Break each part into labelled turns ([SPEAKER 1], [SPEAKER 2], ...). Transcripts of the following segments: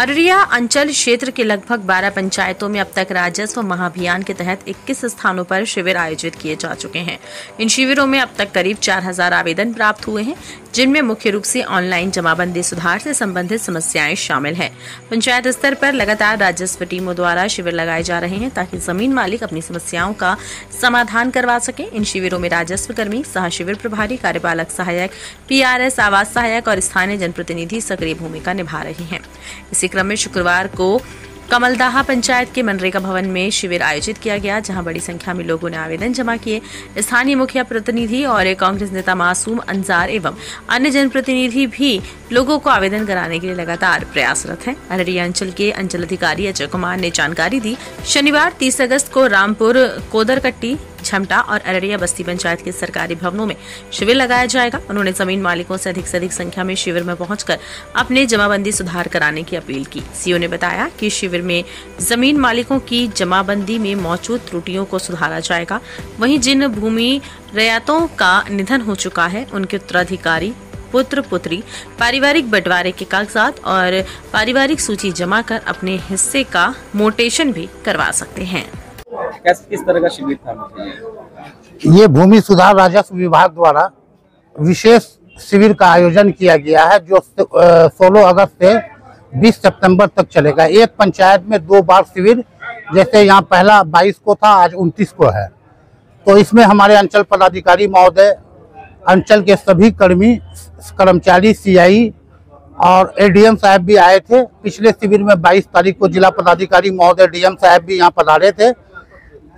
[SPEAKER 1] अररिया अंचल क्षेत्र के लगभग 12 पंचायतों में अब तक राजस्व महाअभियान के तहत 21 स्थानों पर शिविर आयोजित किए जा चुके हैं। इन शिविरों में अब तक करीब 4000 आवेदन प्राप्त हुए हैं, जिनमें मुख्य रूप से ऑनलाइन जमाबंदी सुधार से संबंधित समस्याएं शामिल हैं। पंचायत स्तर पर लगातार राजस्व टीमों द्वारा शिविर लगाए जा रहे हैं ताकि जमीन मालिक अपनी समस्याओं का समाधान करवा सके। इन शिविरों में राजस्व कर्मी, सह शिविर प्रभारी, कार्यपालक सहायक, PRS, आवास सहायक और स्थानीय जनप्रतिनिधि सक्रिय भूमिका निभा रहे हैं। इसी क्रम में शुक्रवार को कमलदाहा पंचायत के मनरेगा भवन में शिविर आयोजित किया गया, जहां बड़ी संख्या में लोगों ने आवेदन जमा किए। स्थानीय मुखिया प्रतिनिधि और कांग्रेस नेता मासूम अंजार एवं अन्य जनप्रतिनिधि भी लोगों को आवेदन कराने के लिए लगातार प्रयासरत हैं। अररिया अंचल के अंचल अधिकारी अजय कुमार ने जानकारी दी। शनिवार 30 अगस्त को रामपुर, कोदरकट्टी, झमटा और अररिया बस्ती पंचायत के सरकारी भवनों में शिविर लगाया जाएगा। उन्होंने जमीन मालिकों से अधिक संख्या में शिविर में पहुंचकर अपने जमाबंदी सुधार कराने की अपील की। सीओ ने बताया कि शिविर में जमीन मालिकों की जमाबंदी में मौजूद त्रुटियों को सुधारा जाएगा। वहीं जिन भूमि रैयतों का निधन हो चुका है, उनके उत्तराधिकारी, पुत्र पुत्री पारिवारिक बंटवारे के कागजात और पारिवारिक सूची जमा कर अपने हिस्से का मोटेशन भी करवा सकते हैं।
[SPEAKER 2] किस तरह का शिविर था?
[SPEAKER 3] ये भूमि सुधार राजस्व विभाग द्वारा विशेष शिविर का आयोजन किया गया है, जो 16 अगस्त से 20 सितंबर तक चलेगा। एक पंचायत में 2 बार शिविर, जैसे यहाँ पहला 22 को था, आज 29 को है। तो इसमें हमारे अंचल पदाधिकारी महोदय, अंचल के सभी कर्मचारी, CI और ADM साहब भी आए थे। पिछले शिविर में 22 तारीख को जिला पदाधिकारी महोदय, DM साहब भी यहाँ पधारे थे।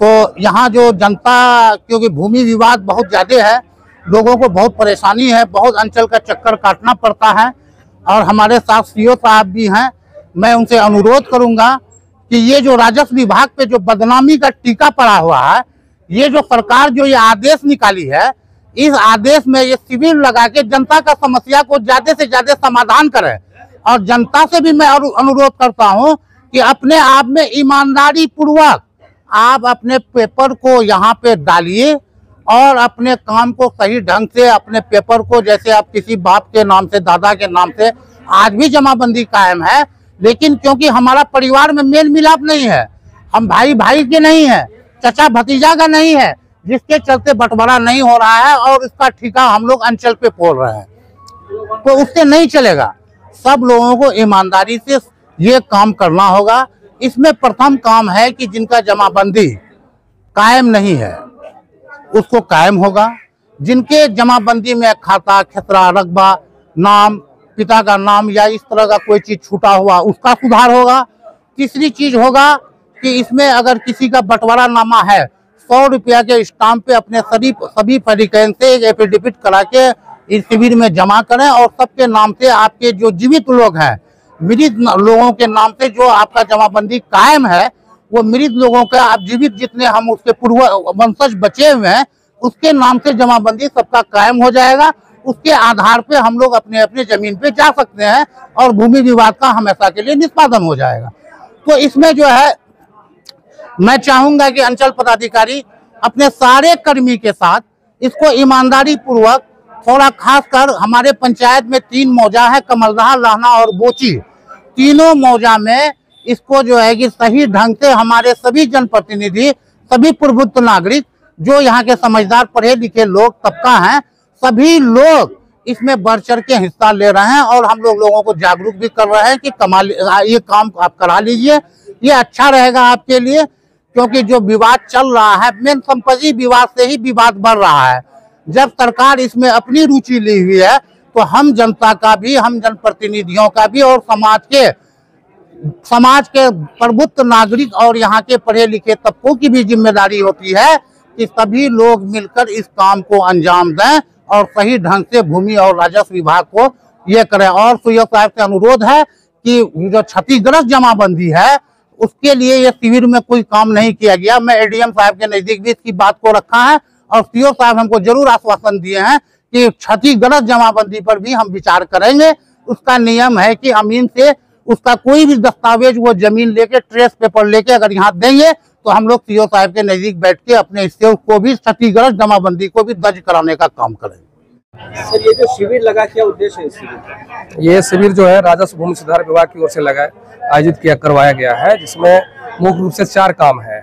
[SPEAKER 3] तो यहाँ जो जनता, क्योंकि भूमि विवाद बहुत ज़्यादा है, लोगों को बहुत परेशानी है, बहुत अंचल का चक्कर काटना पड़ता है। और हमारे साथ CO साहब भी हैं। मैं उनसे अनुरोध करूंगा कि ये जो राजस्व विभाग पे जो बदनामी का टीका पड़ा हुआ है, ये जो सरकार जो ये आदेश निकाली है, इस आदेश में ये शिविर लगा के जनता का समस्या को ज़्यादा से ज़्यादा समाधान करें। और जनता से भी मैं अनुरोध करता हूँ कि अपने आप में ईमानदारी पूर्वक आप अपने पेपर को यहाँ पे डालिए और अपने काम को सही ढंग से, अपने पेपर को, जैसे आप किसी बाप के नाम से, दादा के नाम से, आज भी जमाबंदी कायम है, लेकिन क्योंकि हमारा परिवार में मेल मिलाप नहीं है, हम भाई भाई के नहीं है, चचा भतीजा का नहीं है, जिसके चलते बंटवारा नहीं हो रहा है और इसका ठेका हम लोग अंचल पे पोल रहे हैं, तो उससे नहीं चलेगा। सब लोगों को ईमानदारी से ये काम करना होगा। इसमें प्रथम काम है कि जिनका जमाबंदी कायम नहीं है उसको कायम होगा। जिनके जमाबंदी में खाता, खसरा, रकबा, नाम, पिता का नाम या इस तरह का कोई चीज छूटा हुआ, उसका सुधार होगा। तीसरी चीज होगा कि इसमें अगर किसी का बंटवारा नामा है, 100 रुपया के स्टाम्प पे अपने सभी फरीकैन से एक एफिडेविट करा के इस शिविर में जमा करें और सबके नाम से, आपके जो जीवित लोग हैं, मृत लोगों के नाम से जो आपका जमाबंदी कायम है, वो मृत लोगों के, आप जीवित जितने हम उसके पूर्व वंशज बचे हुए हैं, उसके नाम से जमाबंदी सबका कायम हो जाएगा। उसके आधार पे हम लोग अपने अपने जमीन पे जा सकते हैं और भूमि विवाद का हमेशा के लिए निष्पादन हो जाएगा। तो इसमें जो है, मैं चाहूंगा कि अंचल पदाधिकारी अपने सारे कर्मी के साथ इसको ईमानदारी पूर्वक, थोड़ा खासकर हमारे पंचायत में 3 मौजा है, कमलदाहा, लाहना और बोची, तीनों मौजा में इसको जो है कि सही ढंग से हमारे सभी जनप्रतिनिधि, सभी प्रबुद्ध नागरिक, जो यहाँ के समझदार पढ़े लिखे लोग तबका हैं, सभी लोग इसमें बढ़ चढ़ के हिस्सा ले रहे हैं और हम लोगों को जागरूक भी कर रहे हैं कि ये काम आप करा लीजिए, ये अच्छा रहेगा आपके लिए। क्योंकि जो विवाद चल रहा है, मेन संपत्ति विवाद से ही विवाद बढ़ रहा है। जब सरकार इसमें अपनी रुचि ली हुई है, तो हम जनता का भी, हम जनप्रतिनिधियों का भी और समाज के प्रबुद्ध नागरिक और यहाँ के पढ़े लिखे तबकों की भी जिम्मेदारी होती है कि सभी लोग मिलकर इस काम को अंजाम दें और सही ढंग से भूमि और राजस्व विभाग को ये करें। और सीओ साहब से अनुरोध है कि जो क्षतिग्रस्त जमाबंदी है, उसके लिए ये शिविर में कोई काम नहीं किया गया। मैं ADM साहब के नजदीक भी इसकी बात को रखा है और सीओ साहब हमको जरूर आश्वासन दिए हैं कि क्षतिग्रस्त जमाबंदी पर भी हम विचार करेंगे। उसका नियम है कि अमीन से उसका कोई भी दस्तावेज, वो जमीन लेके, ट्रेस पेपर लेके अगर यहाँ देंगे, तो हम लोग सीओ साहब के नजदीक बैठ के अपने हिस्से को भी, क्षतिग्रस्त जमाबंदी को भी दर्ज कराने का काम करेंगे।
[SPEAKER 2] सर ये जो शिविर लगा, क्या उद्देश्य है इस शिविर का?
[SPEAKER 4] ये शिविर जो है राजस्व भूमि सुधार विभाग की ओर से आयोजित करवाया गया है, जिसमें मुख्य रूप से 4 काम है।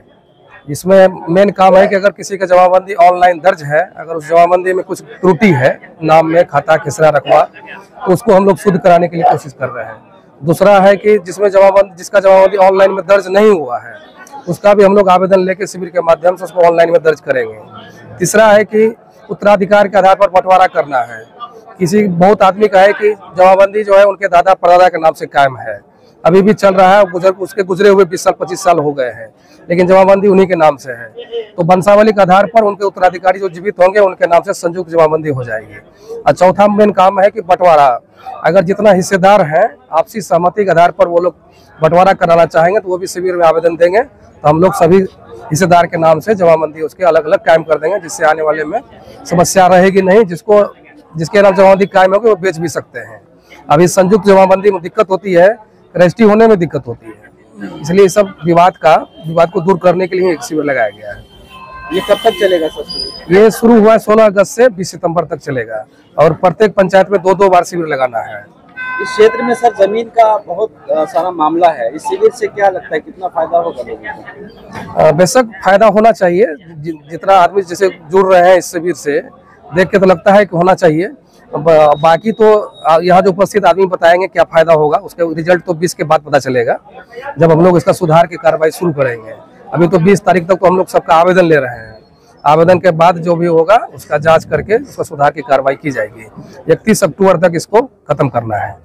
[SPEAKER 4] इसमें मेन काम है कि अगर किसी का जमाबंदी ऑनलाइन दर्ज है, अगर उस जमाबंदी में कुछ त्रुटि है, नाम में खाता खेसरा रखवा, तो उसको हम लोग शुद्ध कराने के लिए कोशिश कर रहे हैं। दूसरा है कि जिसका जमाबंदी ऑनलाइन में दर्ज नहीं हुआ है, उसका भी हम लोग आवेदन लेके शिविर के माध्यम से उसको ऑनलाइन में दर्ज करेंगे। तीसरा है कि उत्तराधिकार के आधार पर बंटवारा करना है। बहुत आदमी का है कि जमाबंदी जो है उनके दादा परदादा के नाम से कायम है, अभी भी चल रहा है, उसके गुजरे हुए 20 साल 25 साल हो गए हैं, लेकिन जमाबंदी उन्हीं के नाम से है। तो वंशावली के आधार पर उनके उत्तराधिकारी जो जीवित होंगे उनके नाम से संयुक्त जमाबंदी हो जाएगी। और चौथा मेन काम है कि बंटवारा, अगर जितना हिस्सेदार हैं आपसी सहमति के आधार पर वो लोग बंटवारा कराना चाहेंगे तो वो भी शिविर में आवेदन देंगे, तो हम लोग सभी हिस्सेदार के नाम से जमाबंदी उसके अलग अलग कायम कर देंगे, जिससे आने वाले में समस्या रहेगी नहीं। जिसके नाम जमाबंदी कायम होगी वो बेच भी सकते हैं। अभी संयुक्त जमाबंदी में दिक्कत होती है, रजिस्ट्री होने में दिक्कत होती है, इसलिए सब विवाद को दूर करने के लिए एक शिविर लगाया गया है।
[SPEAKER 2] ये कब तक चलेगा सर?
[SPEAKER 4] ये शुरू हुआ है 16 अगस्त से 20 सितंबर तक चलेगा, और प्रत्येक पंचायत में 2-2 बार शिविर लगाना है।
[SPEAKER 2] इस क्षेत्र में सर जमीन का बहुत सारा मामला है, इस शिविर से क्या लगता है कितना फायदा होगा लोगों को?
[SPEAKER 4] बेशक फायदा होना चाहिए। जितना आदमी जैसे जुड़ रहे हैं इस शिविर से, देख के तो लगता है कि होना चाहिए। बाकी तो यहाँ जो उपस्थित आदमी बताएंगे क्या फायदा होगा, उसके रिजल्ट तो 20 के बाद पता चलेगा, जब हम लोग इसका सुधार की कार्रवाई शुरू करेंगे। अभी तो 20 तारीख तक तो हम लोग सबका आवेदन ले रहे हैं। आवेदन के बाद जो भी होगा उसका जांच करके उसका सुधार की कार्रवाई की जाएगी। 31 अक्टूबर तक इसको खत्म करना है।